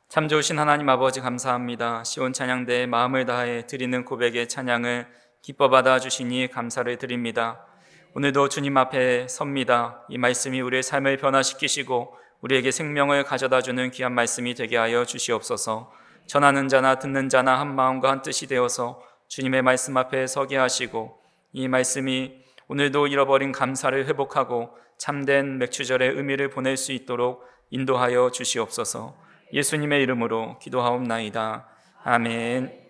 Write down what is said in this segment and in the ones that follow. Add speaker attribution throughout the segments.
Speaker 1: 참 좋으신 하나님 아버지 감사합니다. 시온 찬양대에 마음을 다해 드리는 고백의 찬양을 기뻐 받아 주시니 감사를 드립니다. 오늘도 주님 앞에 섭니다. 이 말씀이 우리의 삶을 변화시키시고 우리에게 생명을 가져다 주는 귀한 말씀이 되게 하여 주시옵소서. 전하는 자나 듣는 자나 한 마음과 한 뜻이 되어서 주님의 말씀 앞에 서게 하시고 이 말씀이 오늘도 잃어버린 감사를 회복하고 참된 맥주절의 의미를 보낼 수 있도록 인도하여 주시옵소서. 예수님의 이름으로 기도하옵나이다. 아멘.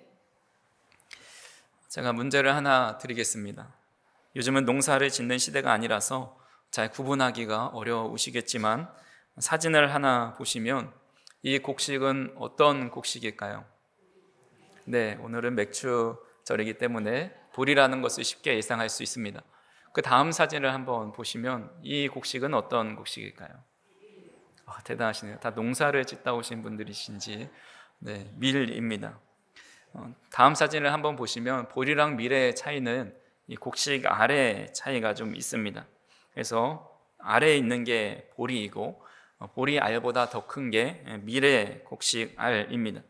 Speaker 1: 제가 문제를 하나 드리겠습니다. 요즘은 농사를 짓는 시대가 아니라서 잘 구분하기가 어려우시겠지만 사진을 하나 보시면 이 곡식은 어떤 곡식일까요? 네, 오늘은 맥주절이기 때문에 보리라는 것을 쉽게 예상할 수 있습니다. 그 다음 사진을 한번 보시면 이 곡식은 어떤 곡식일까요? 대단하시네요. 다 농사를 짓다 오신 분들이신지. 네, 밀입니다. 다음 사진을 한번 보시면 보리랑 밀의 차이는 이 곡식 알의 차이가 좀 있습니다. 그래서 알에 있는 게 보리이고 보리 알보다 더 큰 게 밀의 곡식 알입니다.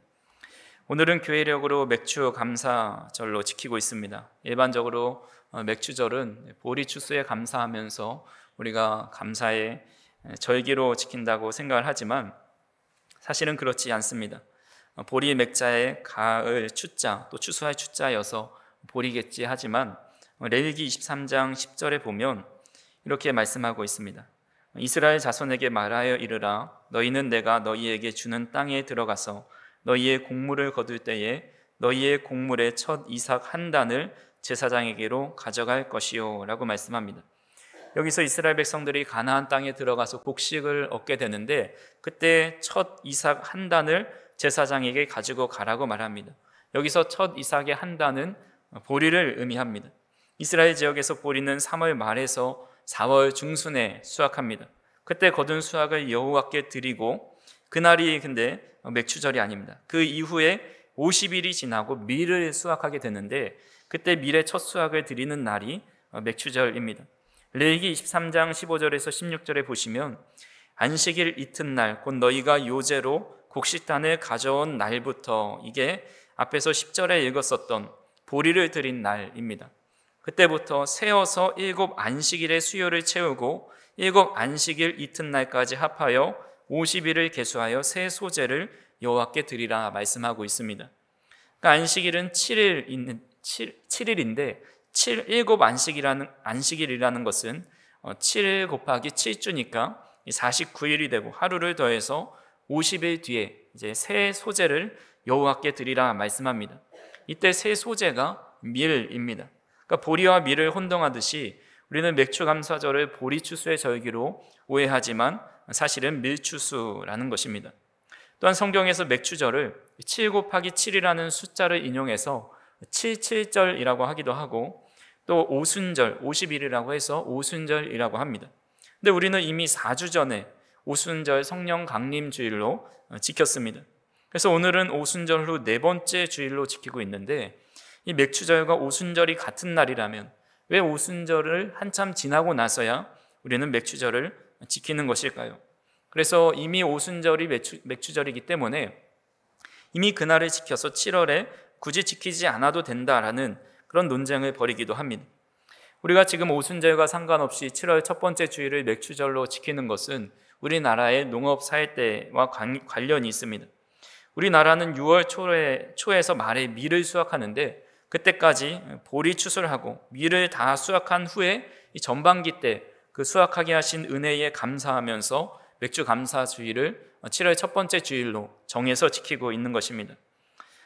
Speaker 1: 오늘은 교회력으로 맥주 감사절로 지키고 있습니다. 일반적으로 맥주절은 보리 추수에 감사하면서 우리가 감사의 절기로 지킨다고 생각을 하지만 사실은 그렇지 않습니다. 보리 맥자의 가을 추자 또 추수할 추자여서 보리겠지 하지만 레위기 23장 10절에 보면 이렇게 말씀하고 있습니다. 이스라엘 자손에게 말하여 이르라. 너희는 내가 너희에게 주는 땅에 들어가서 너희의 곡물을 거둘 때에 너희의 곡물의 첫 이삭 한 단을 제사장에게로 가져갈 것이요 라고 말씀합니다. 여기서 이스라엘 백성들이 가나안 땅에 들어가서 곡식을 얻게 되는데 그때 첫 이삭 한 단을 제사장에게 가지고 가라고 말합니다. 여기서 첫 이삭의 한 단은 보리를 의미합니다. 이스라엘 지역에서 보리는 3월 말에서 4월 중순에 수확합니다. 그때 거둔 수확을 여호와께 드리고 그날이 근데 맥주절이 아닙니다. 그 이후에 50일이 지나고 밀을 수확하게 되는데 그때 밀의 첫 수확을 드리는 날이 맥주절입니다. 레위기 23장 15절에서 16절에 보시면 안식일 이튿날 곧 너희가 요제로 곡식단을 가져온 날부터, 이게 앞에서 10절에 읽었었던 보리를 드린 날입니다. 그때부터 세어서 7 안식일의 수요를 채우고 7 안식일 이튿날까지 합하여 50일을 계수하여 새 소재를 여호와께 드리라 말씀하고 있습니다. 그러니까 안식일은 7일인데 7 안식일이라는 것은 7 곱하기 7주니까 49일이 되고 하루를 더해서 50일 뒤에 이제 새 소재를 여호와께 드리라 말씀합니다. 이때 새 소재가 밀입니다. 그러니까 보리와 밀을 혼동하듯이 우리는 맥주감사절을 보리 추수의 절기로 오해하지만 사실은 밀추수라는 것입니다. 또한 성경에서 맥주절을 7 곱하기 7이라는 숫자를 인용해서 77절이라고 하기도 하고 또 오순절 50일이라고 해서 오순절이라고 합니다. 근데 우리는 이미 4주 전에 오순절 성령 강림 주일로 지켰습니다. 그래서 오늘은 오순절 후 4번째 주일로 지키고 있는데 이 맥주절과 오순절이 같은 날이라면 왜 오순절을 한참 지나고 나서야 우리는 맥주절을 지키는 것일까요? 그래서 이미 오순절이 맥주절이기 때문에 이미 그날을 지켜서 7월에 굳이 지키지 않아도 된다라는 그런 논쟁을 벌이기도 합니다. 우리가 지금 오순절과 상관없이 7월 첫 번째 주일을 맥주절로 지키는 것은 우리나라의 농업 사활대와 관련이 있습니다. 우리나라는 6월 초에서 말에 밀을 수확하는데 그때까지 보리 추수를 하고 밀을 다 수확한 후에 이 전반기 때 그 수확하게 하신 은혜에 감사하면서 맥주 감사 주일을 7월 첫 번째 주일로 정해서 지키고 있는 것입니다.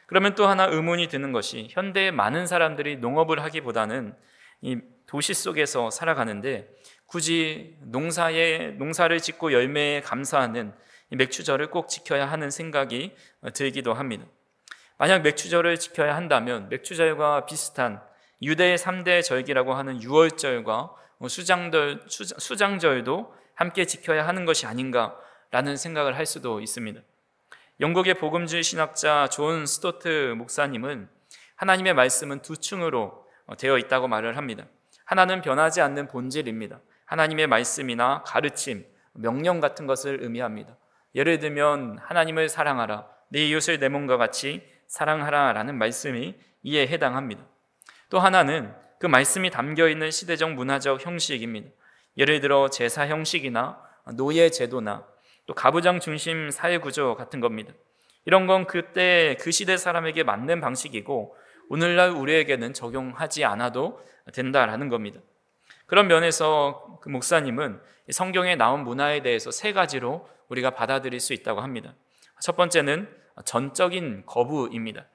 Speaker 1: 그러면 또 하나 의문이 드는 것이 현대의 많은 사람들이 농업을 하기보다는 이 도시 속에서 살아가는데 굳이 농사를 짓고 열매에 감사하는 이 맥주절을 꼭 지켜야 하는 생각이 들기도 합니다. 만약 맥주절을 지켜야 한다면 맥주절과 비슷한 유대의 3대 절기라고 하는 유월절과 수장절도 함께 지켜야 하는 것이 아닌가라는 생각을 할 수도 있습니다. 영국의 복음주의 신학자 존 스토트 목사님은 하나님의 말씀은 두 층으로 되어 있다고 말을 합니다. 하나는 변하지 않는 본질입니다. 하나님의 말씀이나 가르침, 명령 같은 것을 의미합니다. 예를 들면 하나님을 사랑하라, 내 이웃을 내 몸과 같이 사랑하라라는 말씀이 이에 해당합니다. 또 하나는 그 말씀이 담겨있는 시대적 문화적 형식입니다. 예를 들어 제사 형식이나 노예 제도나 또 가부장 중심 사회구조 같은 겁니다. 이런 건 그때 그 시대 사람에게 맞는 방식이고 오늘날 우리에게는 적용하지 않아도 된다라는 겁니다. 그런 면에서 그 목사님은 성경에 나온 문화에 대해서 세 가지로 우리가 받아들일 수 있다고 합니다. 첫 번째는 전적인 거부입니다.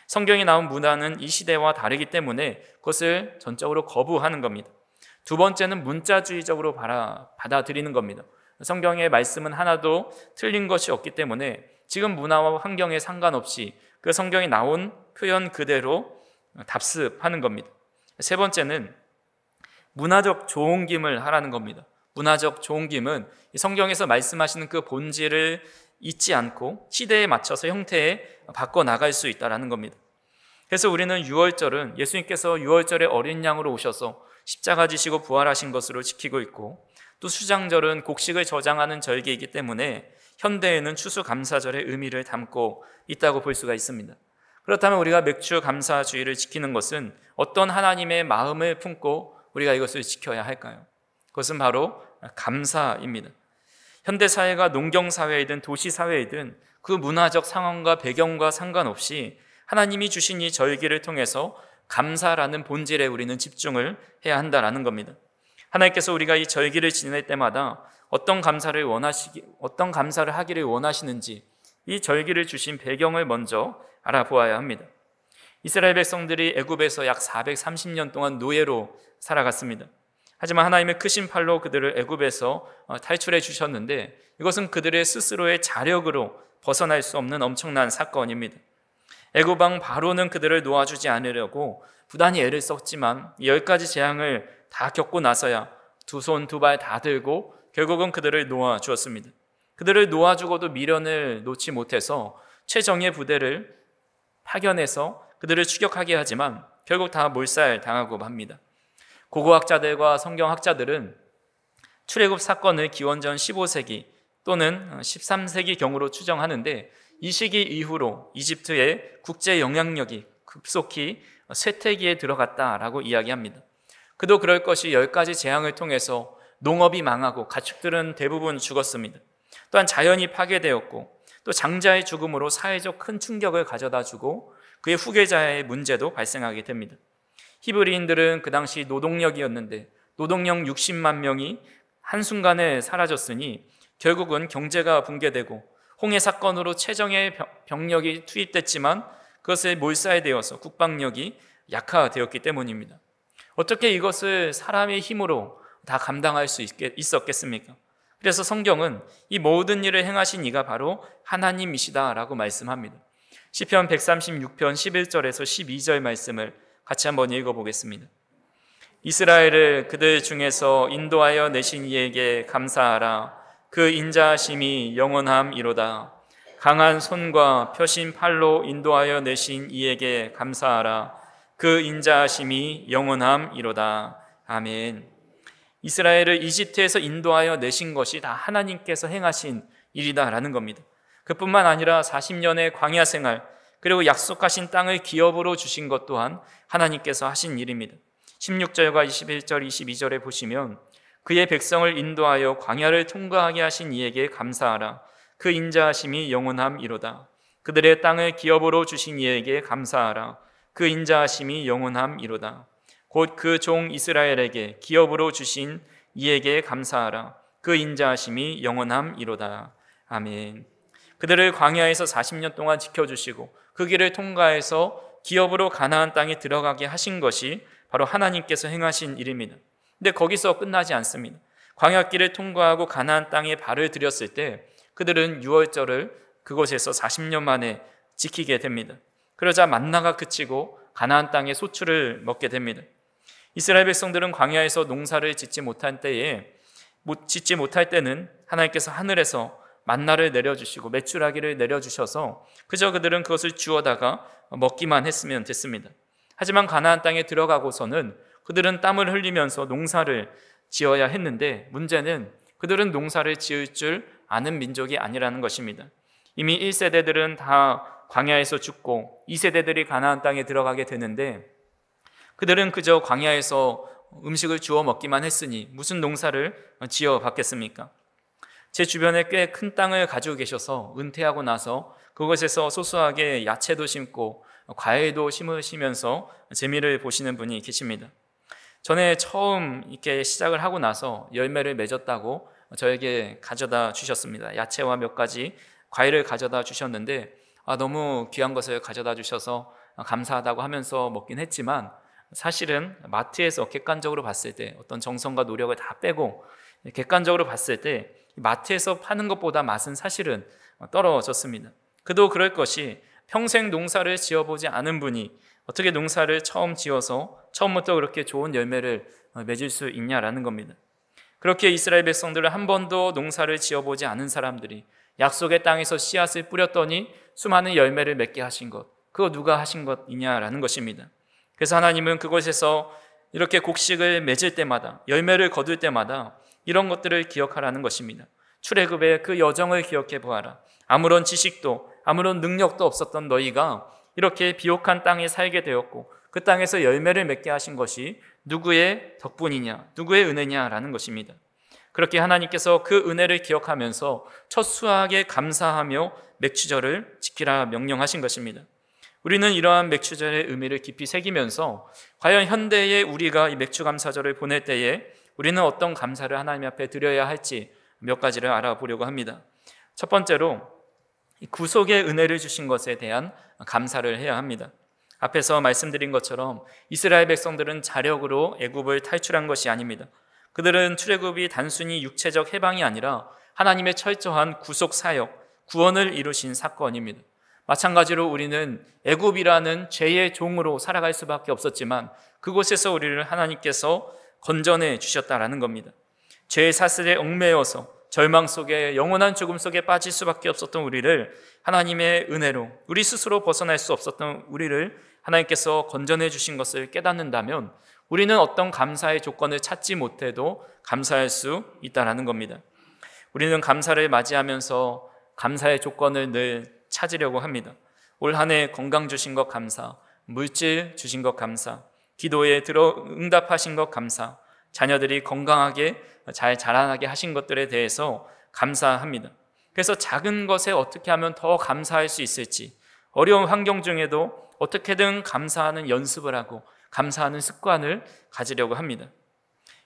Speaker 1: 성경에 나온 문화는 이 시대와 다르기 때문에 그것을 전적으로 거부하는 겁니다. 두 번째는 문자주의적으로 받아들이는 겁니다. 성경의 말씀은 하나도 틀린 것이 없기 때문에 지금 문화와 환경에 상관없이 그 성경에 나온 표현 그대로 답습하는 겁니다. 세 번째는 문화적 조옹김을 하라는 겁니다. 문화적 조옹김은 성경에서 말씀하시는 그 본질을 잊지 않고 시대에 맞춰서 형태에 바꿔나갈 수 있다는 겁니다. 그래서 우리는 유월절은 예수님께서 유월절에 어린 양으로 오셔서 십자가 지시고 부활하신 것으로 지키고 있고, 또 수장절은 곡식을 저장하는 절기이기 때문에 현대에는 추수감사절의 의미를 담고 있다고 볼 수가 있습니다. 그렇다면 우리가 맥추감사주의를 지키는 것은 어떤 하나님의 마음을 품고 우리가 이것을 지켜야 할까요? 그것은 바로 감사입니다. 현대사회가 농경사회이든 도시사회이든 그 문화적 상황과 배경과 상관없이 하나님이 주신 이 절기를 통해서 감사라는 본질에 우리는 집중을 해야 한다는 겁니다. 하나님께서 우리가 이 절기를 지낼 때마다 어떤 감사를 하기를 원하시는지 이 절기를 주신 배경을 먼저 알아보아야 합니다. 이스라엘 백성들이 애굽에서 약 430년 동안 노예로 살아갔습니다. 하지만 하나님의 크신 팔로 그들을 애굽에서 탈출해 주셨는데 이것은 그들의 스스로의 자력으로 벗어날 수 없는 엄청난 사건입니다. 애굽 왕 바로는 그들을 놓아주지 않으려고 부단히 애를 썼지만 10가지 재앙을 다 겪고 나서야 두 손 두 발 다 들고 결국은 그들을 놓아주었습니다. 그들을 놓아주고도 미련을 놓지 못해서 최정예 부대를 파견해서 그들을 추격하게 하지만 결국 다 몰살당하고 맙니다. 고고학자들과 성경학자들은 출애굽 사건을 기원전 15세기 또는 13세기경으로 추정하는데 이 시기 이후로 이집트의 국제 영향력이 급속히 쇠퇴기에 들어갔다라고 이야기합니다. 그도 그럴 것이 10가지 재앙을 통해서 농업이 망하고 가축들은 대부분 죽었습니다. 또한 자연이 파괴되었고 또 장자의 죽음으로 사회적 큰 충격을 가져다 주고 그의 후계자의 문제도 발생하게 됩니다. 히브리인들은 그 당시 노동력이었는데 노동력 60만 명이 한순간에 사라졌으니 결국은 경제가 붕괴되고 홍해 사건으로 최정예 병력이 투입됐지만 그것에 몰살되어서 국방력이 약화되었기 때문입니다. 어떻게 이것을 사람의 힘으로 다 감당할 수 있었겠습니까? 그래서 성경은 이 모든 일을 행하신 이가 바로 하나님이시다라고 말씀합니다. 시편 136편 11절에서 12절 말씀을 같이 한번 읽어보겠습니다. 이스라엘을 그들 중에서 인도하여 내신 이에게 감사하라. 그 인자하심이 영원함이로다. 강한 손과 펴신 팔로 인도하여 내신 이에게 감사하라. 그 인자하심이 영원함이로다. 아멘. 이스라엘을 이집트에서 인도하여 내신 것이 다 하나님께서 행하신 일이다라는 겁니다. 그뿐만 아니라 40년의 광야 생활 그리고 약속하신 땅을 기업으로 주신 것 또한 하나님께서 하신 일입니다. 16절과 21절, 22절에 보시면 그의 백성을 인도하여 광야를 통과하게 하신 이에게 감사하라. 그 인자하심이 영원함이로다. 그들의 땅을 기업으로 주신 이에게 감사하라. 그 인자하심이 영원함이로다. 곧 그 종 이스라엘에게 기업으로 주신 이에게 감사하라. 그 인자하심이 영원함이로다. 아멘. 그들을 광야에서 40년 동안 지켜주시고 그 길을 통과해서 기업으로 가나안 땅에 들어가게 하신 것이 바로 하나님께서 행하신 일입니다. 근데 거기서 끝나지 않습니다. 광야길을 통과하고 가나안 땅에 발을 들였을 때 그들은 유월절을 그곳에서 40년 만에 지키게 됩니다. 그러자 만나가 그치고 가나안 땅의 소출을 먹게 됩니다. 이스라엘 백성들은 광야에서 농사를 짓지 못할 때는 하나님께서 하늘에서 만나를 내려주시고 메추라기를 내려주셔서 그저 그들은 그것을 주워다가 먹기만 했으면 됐습니다. 하지만 가나안 땅에 들어가고서는 그들은 땀을 흘리면서 농사를 지어야 했는데 문제는 그들은 농사를 지을 줄 아는 민족이 아니라는 것입니다. 이미 1세대들은 다 광야에서 죽고 2세대들이 가나안 땅에 들어가게 되는데 그들은 그저 광야에서 음식을 주워 먹기만 했으니 무슨 농사를 지어 봤겠습니까? 제 주변에 꽤 큰 땅을 가지고 계셔서 은퇴하고 나서 그곳에서 소소하게 야채도 심고 과일도 심으시면서 재미를 보시는 분이 계십니다. 전에 처음 이렇게 시작을 하고 나서 열매를 맺었다고 저에게 가져다 주셨습니다. 야채와 몇 가지 과일을 가져다 주셨는데 너무 귀한 것을 가져다 주셔서 감사하다고 하면서 먹긴 했지만 사실은 마트에서 객관적으로 봤을 때 어떤 정성과 노력을 다 빼고 객관적으로 봤을 때 마트에서 파는 것보다 맛은 사실은 떨어졌습니다. 그도 그럴 것이 평생 농사를 지어보지 않은 분이 어떻게 농사를 처음 지어서 처음부터 그렇게 좋은 열매를 맺을 수 있냐라는 겁니다. 그렇게 이스라엘 백성들은 한 번도 농사를 지어보지 않은 사람들이 약속의 땅에서 씨앗을 뿌렸더니 수많은 열매를 맺게 하신 것, 그거 누가 하신 것이냐라는 것입니다. 그래서 하나님은 그곳에서 이렇게 곡식을 맺을 때마다 열매를 거둘 때마다 이런 것들을 기억하라는 것입니다. 출애굽의 그 여정을 기억해 보아라. 아무런 지식도 아무런 능력도 없었던 너희가 이렇게 비옥한 땅에 살게 되었고 그 땅에서 열매를 맺게 하신 것이 누구의 덕분이냐, 누구의 은혜냐라는 것입니다. 그렇게 하나님께서 그 은혜를 기억하면서 첫 수확에 감사하며 맥추절을 지키라 명령하신 것입니다. 우리는 이러한 맥추절의 의미를 깊이 새기면서 과연 현대에 우리가 이 맥추감사절을 보낼 때에 우리는 어떤 감사를 하나님 앞에 드려야 할지 몇 가지를 알아보려고 합니다. 첫 번째로 구속의 은혜를 주신 것에 대한 감사를 해야 합니다. 앞에서 말씀드린 것처럼 이스라엘 백성들은 자력으로 애굽을 탈출한 것이 아닙니다. 그들은 출애굽이 단순히 육체적 해방이 아니라 하나님의 철저한 구속 사역, 구원을 이루신 사건입니다. 마찬가지로 우리는 애굽이라는 죄의 종으로 살아갈 수밖에 없었지만 그곳에서 우리를 하나님께서 건져내 주셨다라는 겁니다. 죄의 사슬에 얽매여서 절망 속에 영원한 죽음 속에 빠질 수밖에 없었던 우리를 하나님의 은혜로 우리 스스로 벗어날 수 없었던 우리를 하나님께서 건져내 주신 것을 깨닫는다면 우리는 어떤 감사의 조건을 찾지 못해도 감사할 수 있다는 겁니다. 우리는 감사를 맞이하면서 감사의 조건을 늘 찾으려고 합니다. 올 한 해 건강 주신 것 감사, 물질 주신 것 감사, 기도에 응답하신 것 감사, 자녀들이 건강하게 잘 자라나게 하신 것들에 대해서 감사합니다. 그래서 작은 것에 어떻게 하면 더 감사할 수 있을지, 어려운 환경 중에도 어떻게든 감사하는 연습을 하고 감사하는 습관을 가지려고 합니다.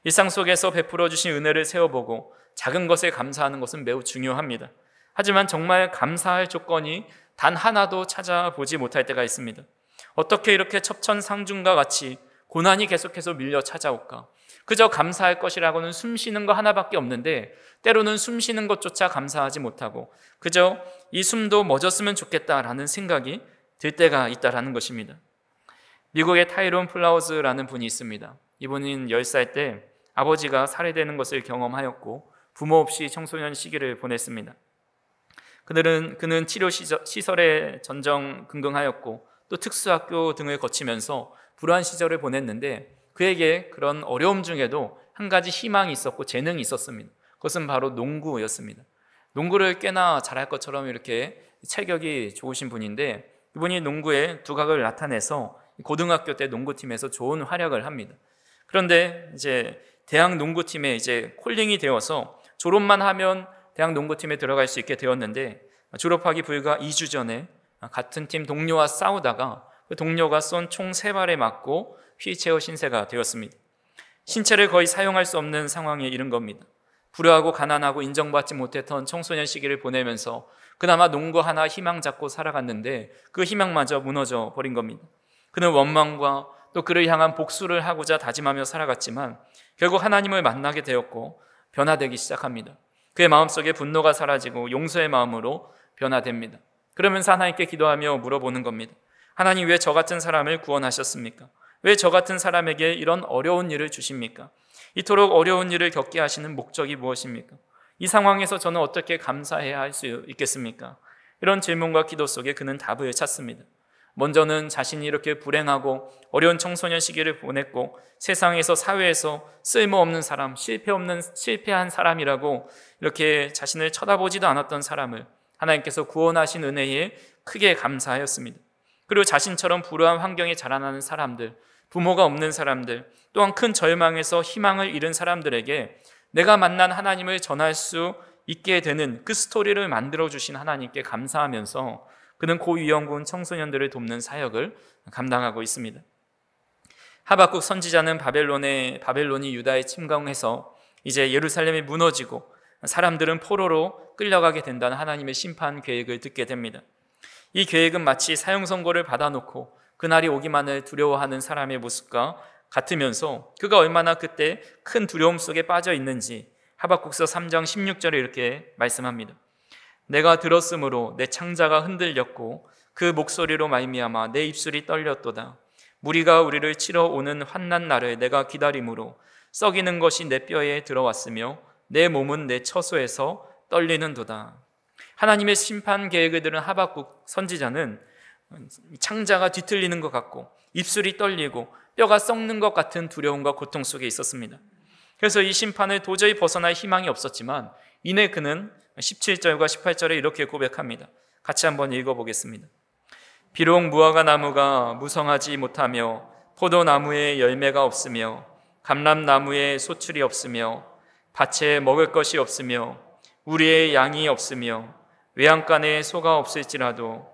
Speaker 1: 일상 속에서 베풀어 주신 은혜를 세워보고 작은 것에 감사하는 것은 매우 중요합니다. 하지만 정말 감사할 조건이 단 하나도 찾아보지 못할 때가 있습니다. 어떻게 이렇게 첩천상중과 같이 고난이 계속해서 밀려 찾아올까? 그저 감사할 것이라고는 숨 쉬는 거 하나밖에 없는데 때로는 숨 쉬는 것조차 감사하지 못하고 그저 이 숨도 멎었으면 좋겠다라는 생각이 들 때가 있다라는 것입니다. 미국의 타이론 플라워즈라는 분이 있습니다. 이분은 10살 때 아버지가 살해되는 것을 경험하였고 부모 없이 청소년 시기를 보냈습니다. 그는 치료 시설에 전전긍긍하였고 또 특수학교 등을 거치면서 불우한 시절을 보냈는데 그에게 그런 어려움 중에도 한 가지 희망이 있었고 재능이 있었습니다. 그것은 바로 농구였습니다. 농구를 꽤나 잘할 것처럼 이렇게 체격이 좋으신 분인데 이분이 농구의 두각을 나타내서 고등학교 때 농구팀에서 좋은 활약을 합니다. 그런데 이제 대학 농구팀에 이제 콜링이 되어서 졸업만 하면 대학 농구팀에 들어갈 수 있게 되었는데 졸업하기 불과 2주 전에 같은 팀 동료와 싸우다가 그 동료가 쏜 총 3발에 맞고 휠체어 신세가 되었습니다. 신체를 거의 사용할 수 없는 상황에 이른 겁니다. 불우하고 가난하고 인정받지 못했던 청소년 시기를 보내면서 그나마 농구 하나 희망 잡고 살아갔는데 그 희망마저 무너져 버린 겁니다. 그는 원망과 또 그를 향한 복수를 하고자 다짐하며 살아갔지만 결국 하나님을 만나게 되었고 변화되기 시작합니다. 그의 마음속에 분노가 사라지고 용서의 마음으로 변화됩니다. 그러면서 하나님께 기도하며 물어보는 겁니다. 하나님, 왜 저 같은 사람을 구원하셨습니까? 왜 저 같은 사람에게 이런 어려운 일을 주십니까? 이토록 어려운 일을 겪게 하시는 목적이 무엇입니까? 이 상황에서 저는 어떻게 감사해야 할 수 있겠습니까? 이런 질문과 기도 속에 그는 답을 찾습니다. 먼저는 자신이 이렇게 불행하고 어려운 청소년 시기를 보냈고 세상에서 사회에서 쓸모없는 사람, 실패한 사람이라고 이렇게 자신을 쳐다보지도 않았던 사람을 하나님께서 구원하신 은혜에 크게 감사하였습니다. 그리고 자신처럼 불우한 환경에 자라나는 사람들, 부모가 없는 사람들, 또한 큰 절망에서 희망을 잃은 사람들에게 내가 만난 하나님을 전할 수 있게 되는 그 스토리를 만들어주신 하나님께 감사하면서 그는 고위험군 청소년들을 돕는 사역을 감당하고 있습니다. 하박국 선지자는 바벨론이 유다에 침공해서 이제 예루살렘이 무너지고 사람들은 포로로 끌려가게 된다는 하나님의 심판 계획을 듣게 됩니다. 이 계획은 마치 사형 선고를 받아놓고 그날이 오기만을 두려워하는 사람의 모습과 같으면서 그가 얼마나 그때 큰 두려움 속에 빠져 있는지 하박국서 3장 16절에 이렇게 말씀합니다. 내가 들었으므로 내 창자가 흔들렸고 그 목소리로 말미암아 내 입술이 떨렸도다. 무리가 우리를 치러 오는 환난 날을 내가 기다림으로 썩이는 것이 내 뼈에 들어왔으며 내 몸은 내 처소에서 떨리는도다. 하나님의 심판 계획을 들은 하박국 선지자는 창자가 뒤틀리는 것 같고 입술이 떨리고 뼈가 썩는 것 같은 두려움과 고통 속에 있었습니다. 그래서 이 심판을 도저히 벗어날 희망이 없었지만 이내 그는 17절과 18절에 이렇게 고백합니다. 같이 한번 읽어보겠습니다. 비록 무화과 나무가 무성하지 못하며 포도나무에 열매가 없으며 감람나무에 소출이 없으며 밭에 먹을 것이 없으며 우리의 양이 없으며 외양간에 소가 없을지라도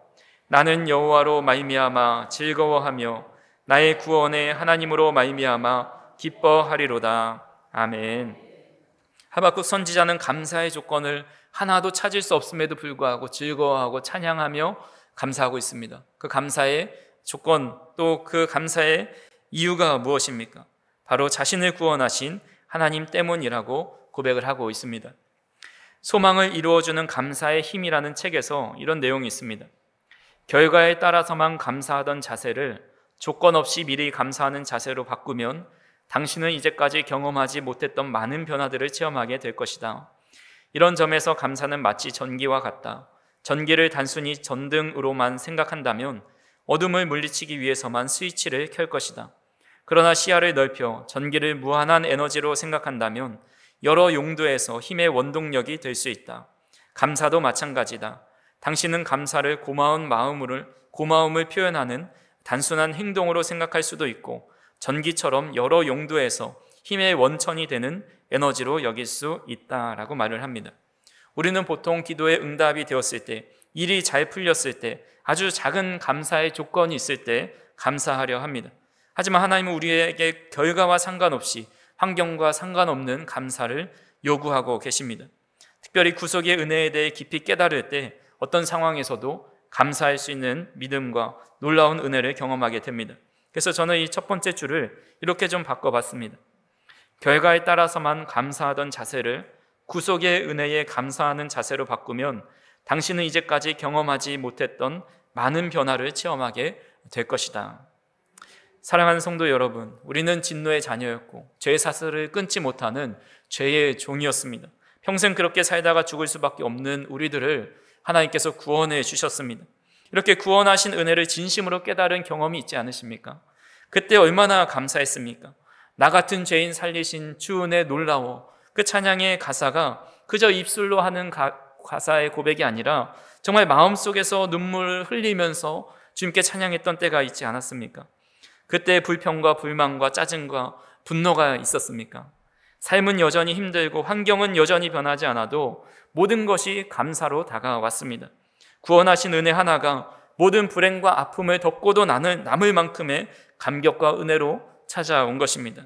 Speaker 1: 나는 여호와로 말미암아 즐거워하며 나의 구원의 하나님으로 말미암아 기뻐하리로다. 아멘. 하박국 선지자는 감사의 조건을 하나도 찾을 수 없음에도 불구하고 즐거워하고 찬양하며 감사하고 있습니다. 그 감사의 조건, 또 그 감사의 이유가 무엇입니까? 바로 자신을 구원하신 하나님 때문이라고 고백을 하고 있습니다. 소망을 이루어주는 감사의 힘이라는 책에서 이런 내용이 있습니다. 결과에 따라서만 감사하던 자세를 조건 없이 미리 감사하는 자세로 바꾸면 당신은 이제까지 경험하지 못했던 많은 변화들을 체험하게 될 것이다. 이런 점에서 감사는 마치 전기와 같다. 전기를 단순히 전등으로만 생각한다면 어둠을 물리치기 위해서만 스위치를 켤 것이다. 그러나 시야를 넓혀 전기를 무한한 에너지로 생각한다면 여러 용도에서 힘의 원동력이 될 수 있다. 감사도 마찬가지다. 당신은 감사를 고마움을 표현하는 단순한 행동으로 생각할 수도 있고 전기처럼 여러 용도에서 힘의 원천이 되는 에너지로 여길 수 있다라고 말을 합니다. 우리는 보통 기도의 응답이 되었을 때, 일이 잘 풀렸을 때, 아주 작은 감사의 조건이 있을 때 감사하려 합니다. 하지만 하나님은 우리에게 결과와 상관없이 환경과 상관없는 감사를 요구하고 계십니다. 특별히 구속의 은혜에 대해 깊이 깨달을 때 어떤 상황에서도 감사할 수 있는 믿음과 놀라운 은혜를 경험하게 됩니다. 그래서 저는 이 첫 번째 줄을 이렇게 좀 바꿔봤습니다. 결과에 따라서만 감사하던 자세를 구속의 은혜에 감사하는 자세로 바꾸면 당신은 이제까지 경험하지 못했던 많은 변화를 체험하게 될 것이다. 사랑하는 성도 여러분, 우리는 진노의 자녀였고 죄의 사슬을 끊지 못하는 죄의 종이었습니다. 평생 그렇게 살다가 죽을 수밖에 없는 우리들을 하나님께서 구원해 주셨습니다. 이렇게 구원하신 은혜를 진심으로 깨달은 경험이 있지 않으십니까? 그때 얼마나 감사했습니까? 나 같은 죄인 살리신 주 은혜 놀라워. 그 찬양의 가사가 그저 입술로 하는 가사의 고백이 아니라 정말 마음속에서 눈물을 흘리면서 주님께 찬양했던 때가 있지 않았습니까? 그때 불평과 불만과 짜증과 분노가 있었습니까? 삶은 여전히 힘들고 환경은 여전히 변하지 않아도 모든 것이 감사로 다가왔습니다. 구원하신 은혜 하나가 모든 불행과 아픔을 덮고도 남을 만큼의 감격과 은혜로 찾아온 것입니다.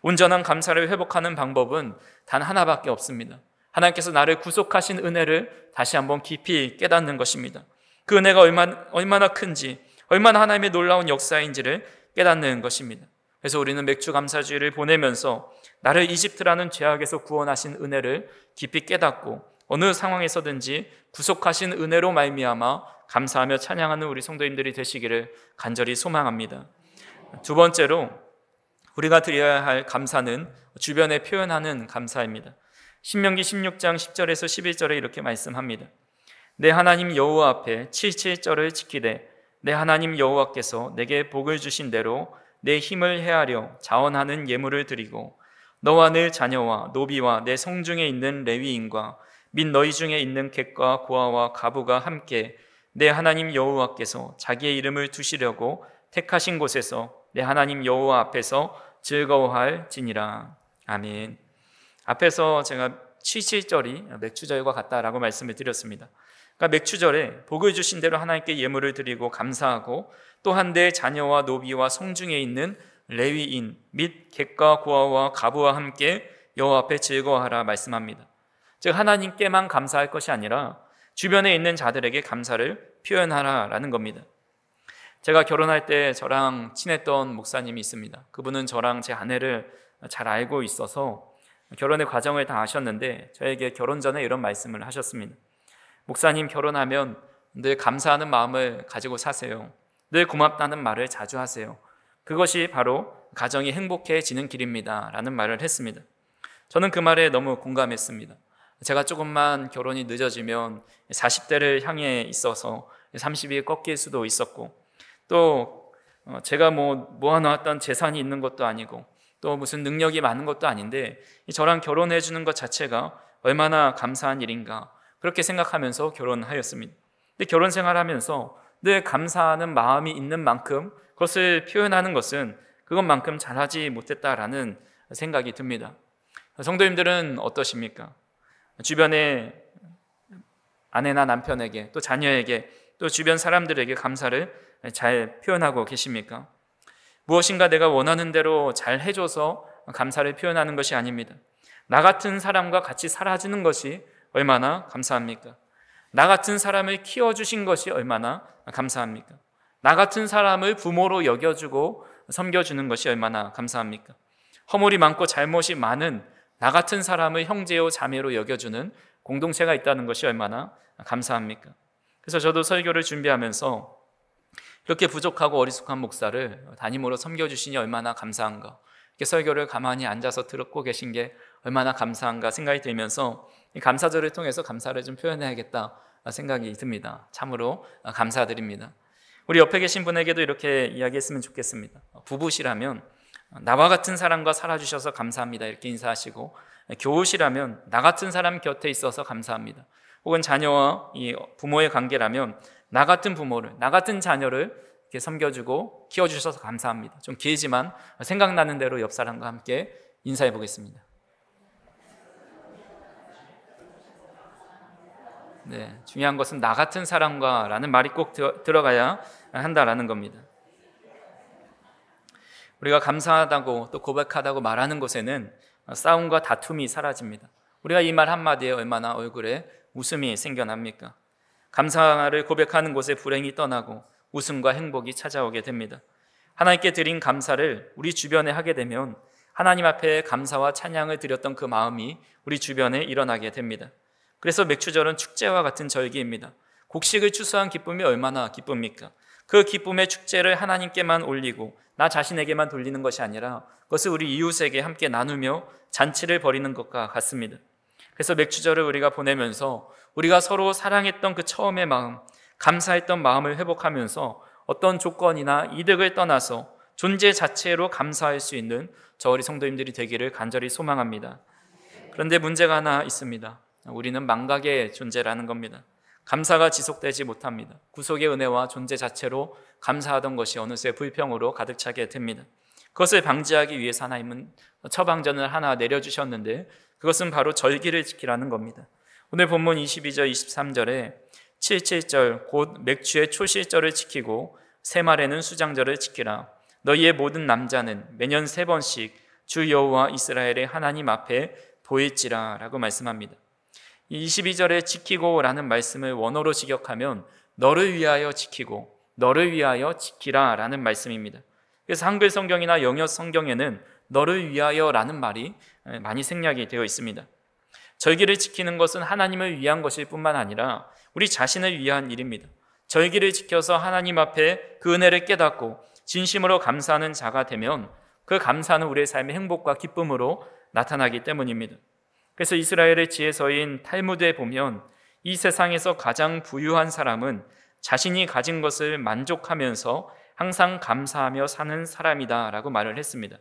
Speaker 1: 온전한 감사를 회복하는 방법은 단 하나밖에 없습니다. 하나님께서 나를 구속하신 은혜를 다시 한번 깊이 깨닫는 것입니다. 그 은혜가 얼마나 큰지, 얼마나 하나님의 놀라운 역사인지를 깨닫는 것입니다. 그래서 우리는 맥주 감사주의를 보내면서 나를 이집트라는 죄악에서 구원하신 은혜를 깊이 깨닫고 어느 상황에서든지 구속하신 은혜로 말미암아 감사하며 찬양하는 우리 성도님들이 되시기를 간절히 소망합니다. 두 번째로 우리가 드려야 할 감사는 주변에 표현하는 감사입니다. 신명기 16장 10절에서 11절에 이렇게 말씀합니다. 내 하나님 여호와 앞에 77절을 지키되 내 하나님 여호와께서 내게 복을 주신 대로 내 힘을 헤아려 자원하는 예물을 드리고 너와 네 자녀와 노비와 내 성중에 있는 레위인과 및 너희 중에 있는 객과 고아와 과부가 함께 내 하나님 여호와께서 자기의 이름을 두시려고 택하신 곳에서 내 하나님 여호와 앞에서 즐거워할지니라. 아멘. 앞에서 제가 77절이 맥추절과 같다라고 말씀을 드렸습니다. 그러니까 맥추절에 복을 주신 대로 하나님께 예물을 드리고 감사하고 또한 내 자녀와 노비와 성중에 있는 레위인 및 객과 고아와 과부와 함께 여호와 앞에 즐거워하라 말씀합니다. 즉 하나님께만 감사할 것이 아니라 주변에 있는 자들에게 감사를 표현하라라는 겁니다. 제가 결혼할 때 저랑 친했던 목사님이 있습니다. 그분은 저랑 제 아내를 잘 알고 있어서 결혼의 과정을 다 아셨는데 저에게 결혼 전에 이런 말씀을 하셨습니다. 목사님, 결혼하면 늘 감사하는 마음을 가지고 사세요. 늘 고맙다는 말을 자주 하세요. 그것이 바로 가정이 행복해지는 길입니다 라는 말을 했습니다. 저는 그 말에 너무 공감했습니다. 제가 조금만 결혼이 늦어지면 40대를 향해 있어서 30이 꺾일 수도 있었고, 또 제가 모아놓았던 재산이 있는 것도 아니고 또 무슨 능력이 많은 것도 아닌데 저랑 결혼해 주는 것 자체가 얼마나 감사한 일인가, 그렇게 생각하면서 결혼하였습니다. 근데 결혼 생활하면서 늘 감사하는 마음이 있는 만큼 그것을 표현하는 것은 그것만큼 잘하지 못했다라는 생각이 듭니다. 성도님들은 어떠십니까? 주변에 아내나 남편에게 또 자녀에게 또 주변 사람들에게 감사를 잘 표현하고 계십니까? 무엇인가 내가 원하는 대로 잘 해줘서 감사를 표현하는 것이 아닙니다. 나 같은 사람과 같이 살아주는 것이 얼마나 감사합니까? 나 같은 사람을 키워주신 것이 얼마나 감사합니까? 나 같은 사람을 부모로 여겨주고 섬겨주는 것이 얼마나 감사합니까? 허물이 많고 잘못이 많은 나 같은 사람을 형제요 자매로 여겨주는 공동체가 있다는 것이 얼마나 감사합니까? 그래서 저도 설교를 준비하면서 이렇게 부족하고 어리숙한 목사를 담임으로 섬겨주시니 얼마나 감사한가, 이렇게 설교를 가만히 앉아서 듣고 계신 게 얼마나 감사한가 생각이 들면서 이 감사절을 통해서 감사를 좀 표현해야겠다 생각이 듭니다. 참으로 감사드립니다. 우리 옆에 계신 분에게도 이렇게 이야기했으면 좋겠습니다. 부부시라면 나와 같은 사람과 살아주셔서 감사합니다 이렇게 인사하시고, 교우시라면 나 같은 사람 곁에 있어서 감사합니다. 혹은 자녀와 이 부모의 관계라면 나 같은 부모를, 나 같은 자녀를 이렇게 섬겨주고 키워주셔서 감사합니다. 좀 길지만 생각나는 대로 옆 사람과 함께 인사해 보겠습니다. 네, 중요한 것은 나 같은 사람과 라는 말이 꼭 들어가야 한다라는 겁니다. 우리가 감사하다고 또 고백하다고 말하는 곳에는 싸움과 다툼이 사라집니다. 우리가 이 말 한마디에 얼마나 얼굴에 웃음이 생겨납니까? 감사를 고백하는 곳에 불행이 떠나고 웃음과 행복이 찾아오게 됩니다. 하나님께 드린 감사를 우리 주변에 하게 되면 하나님 앞에 감사와 찬양을 드렸던 그 마음이 우리 주변에 일어나게 됩니다. 그래서 맥추절은 축제와 같은 절기입니다. 곡식을 추수한 기쁨이 얼마나 기쁩니까? 그 기쁨의 축제를 하나님께만 올리고 나 자신에게만 돌리는 것이 아니라 그것을 우리 이웃에게 함께 나누며 잔치를 벌이는 것과 같습니다. 그래서 맥추절을 우리가 보내면서 우리가 서로 사랑했던 그 처음의 마음, 감사했던 마음을 회복하면서 어떤 조건이나 이득을 떠나서 존재 자체로 감사할 수 있는 저 우리 성도님들이 되기를 간절히 소망합니다. 그런데 문제가 하나 있습니다. 우리는 망각의 존재라는 겁니다. 감사가 지속되지 못합니다. 구속의 은혜와 존재 자체로 감사하던 것이 어느새 불평으로 가득 차게 됩니다. 그것을 방지하기 위해서 하나님은 처방전을 하나 내려주셨는데 그것은 바로 절기를 지키라는 겁니다. 오늘 본문 22절 23절에 77절 곧 맥주의 초실절을 지키고 새말에는 수장절을 지키라. 너희의 모든 남자는 매년 3번씩 주 여호와 이스라엘의 하나님 앞에 보일지라 라고 말씀합니다. 22절에 지키고 라는 말씀을 원어로 직역하면 너를 위하여 지키고 너를 위하여 지키라 라는 말씀입니다. 그래서 한글 성경이나 영어 성경에는 너를 위하여 라는 말이 많이 생략이 되어 있습니다. 절기를 지키는 것은 하나님을 위한 것일 뿐만 아니라 우리 자신을 위한 일입니다. 절기를 지켜서 하나님 앞에 그 은혜를 깨닫고 진심으로 감사하는 자가 되면 그 감사는 우리의 삶의 행복과 기쁨으로 나타나기 때문입니다. 그래서 이스라엘의 지혜서인 탈무드에 보면 이 세상에서 가장 부유한 사람은 자신이 가진 것을 만족하면서 항상 감사하며 사는 사람이다 라고 말을 했습니다.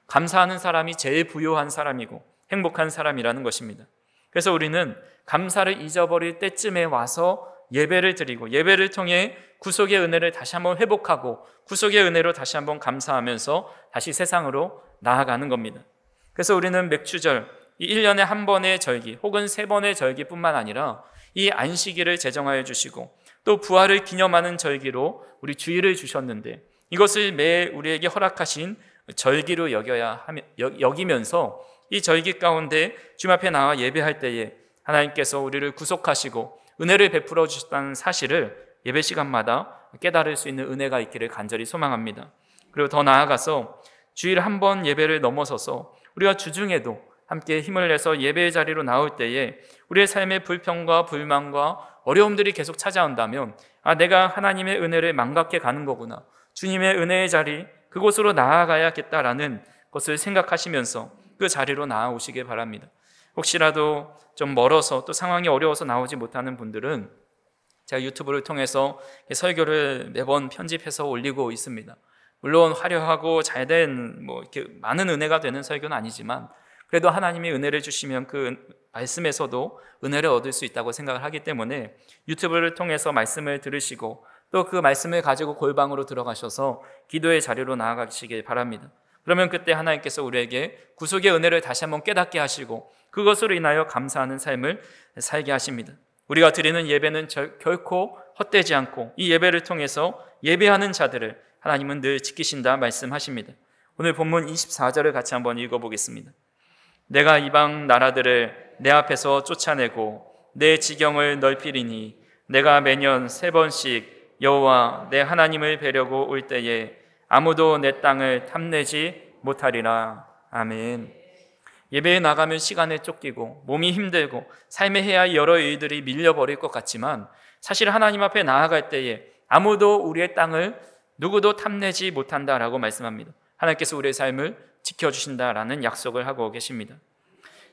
Speaker 1: 감사하는 사람이 제일 부유한 사람이고 행복한 사람이라는 것입니다. 그래서 우리는 감사를 잊어버릴 때쯤에 와서 예배를 드리고 예배를 통해 구속의 은혜를 다시 한번 회복하고 구속의 은혜로 다시 한번 감사하면서 다시 세상으로 나아가는 겁니다. 그래서 우리는 맥주절, 이 1년에 한 번의 절기 혹은 3번의 절기뿐만 아니라 이 안식일을 제정하여 주시고 또 부활을 기념하는 절기로 우리 주일을 주셨는데 이것을 매 우리에게 허락하신 절기로 여기면서 이 절기 가운데 주님 앞에 나와 예배할 때에 하나님께서 우리를 구속하시고 은혜를 베풀어 주셨다는 사실을 예배 시간마다 깨달을 수 있는 은혜가 있기를 간절히 소망합니다. 그리고 더 나아가서 주일 한 번 예배를 넘어서서 우리가 주중에도 함께 힘을 내서 예배의 자리로 나올 때에 우리의 삶의 불평과 불만과 어려움들이 계속 찾아온다면 내가 하나님의 은혜를 망각해 가는 거구나, 주님의 은혜의 자리 그곳으로 나아가야겠다라는 것을 생각하시면서 그 자리로 나아오시길 바랍니다. 혹시라도 좀 멀어서 또 상황이 어려워서 나오지 못하는 분들은 제가 유튜브를 통해서 설교를 매번 편집해서 올리고 있습니다. 물론 화려하고 잘된 이렇게 많은 은혜가 되는 설교는 아니지만 그래도 하나님이 은혜를 주시면 그 말씀에서도 은혜를 얻을 수 있다고 생각을 하기 때문에 유튜브를 통해서 말씀을 들으시고 또 그 말씀을 가지고 골방으로 들어가셔서 기도의 자리로 나아가시길 바랍니다. 그러면 그때 하나님께서 우리에게 구속의 은혜를 다시 한번 깨닫게 하시고 그것으로 인하여 감사하는 삶을 살게 하십니다. 우리가 드리는 예배는 결코 헛되지 않고 이 예배를 통해서 예배하는 자들을 하나님은 늘 지키신다 말씀하십니다. 오늘 본문 24절을 같이 한번 읽어보겠습니다. 내가 이방 나라들을 내 앞에서 쫓아내고 내 지경을 넓히리니 내가 매년 3번씩 여호와 내 하나님을 뵈려고 올 때에 아무도 내 땅을 탐내지 못하리라. 아멘. 예배에 나가면 시간에 쫓기고 몸이 힘들고 삶에 해야 할 여러 일들이 밀려버릴 것 같지만 사실 하나님 앞에 나아갈 때에 아무도 우리의 땅을 누구도 탐내지 못한다라고 말씀합니다. 하나님께서 우리의 삶을 지켜주신다라는 약속을 하고 계십니다.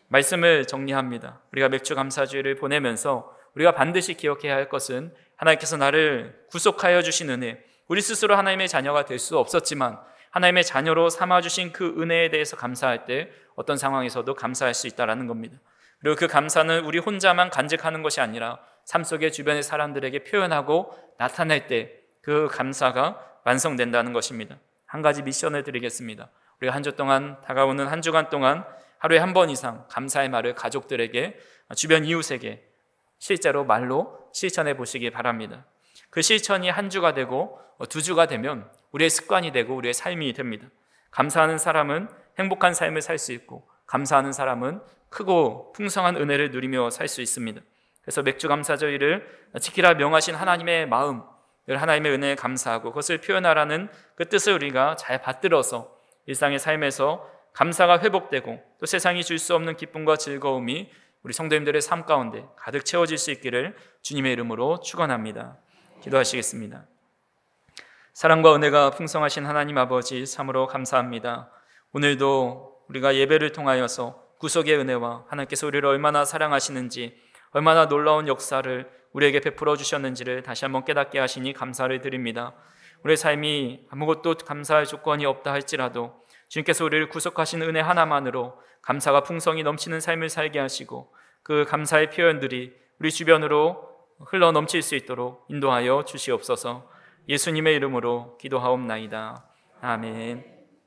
Speaker 1: 말씀을 정리합니다. 우리가 맥주 감사주일을 보내면서 우리가 반드시 기억해야 할 것은 하나님께서 나를 구속하여 주신 은혜, 우리 스스로 하나님의 자녀가 될 수 없었지만 하나님의 자녀로 삼아주신 그 은혜에 대해서 감사할 때 어떤 상황에서도 감사할 수 있다는 겁니다. 그리고 그 감사는 우리 혼자만 간직하는 것이 아니라 삶 속에 주변의 사람들에게 표현하고 나타낼 때 그 감사가 완성된다는 것입니다. 한 가지 미션을 드리겠습니다. 우리가 한 주 동안 다가오는 한 주간 동안 하루에 한 번 이상 감사의 말을 가족들에게 주변 이웃에게 실제로 말로 실천해 보시기 바랍니다. 그 실천이 한 주가 되고 2주가 되면 우리의 습관이 되고 우리의 삶이 됩니다. 감사하는 사람은 행복한 삶을 살 수 있고 감사하는 사람은 크고 풍성한 은혜를 누리며 살 수 있습니다. 그래서 맥주 감사절을 지키라 명하신 하나님의 마음, 하나님의 은혜에 감사하고 그것을 표현하라는 그 뜻을 우리가 잘 받들어서 일상의 삶에서 감사가 회복되고 또 세상이 줄 수 없는 기쁨과 즐거움이 우리 성도님들의 삶 가운데 가득 채워질 수 있기를 주님의 이름으로 축원합니다. 기도하시겠습니다. 사랑과 은혜가 풍성하신 하나님 아버지 참으로 감사합니다. 오늘도 우리가 예배를 통하여서 구속의 은혜와 하나님께서 우리를 얼마나 사랑하시는지 얼마나 놀라운 역사를 우리에게 베풀어 주셨는지를 다시 한번 깨닫게 하시니 감사를 드립니다. 우리의 삶이 아무것도 감사할 조건이 없다 할지라도 주님께서 우리를 구속하신 은혜 하나만으로 감사가 풍성히 넘치는 삶을 살게 하시고 그 감사의 표현들이 우리 주변으로 흘러 넘칠 수 있도록 인도하여 주시옵소서. 예수님의 이름으로 기도하옵나이다. 아멘.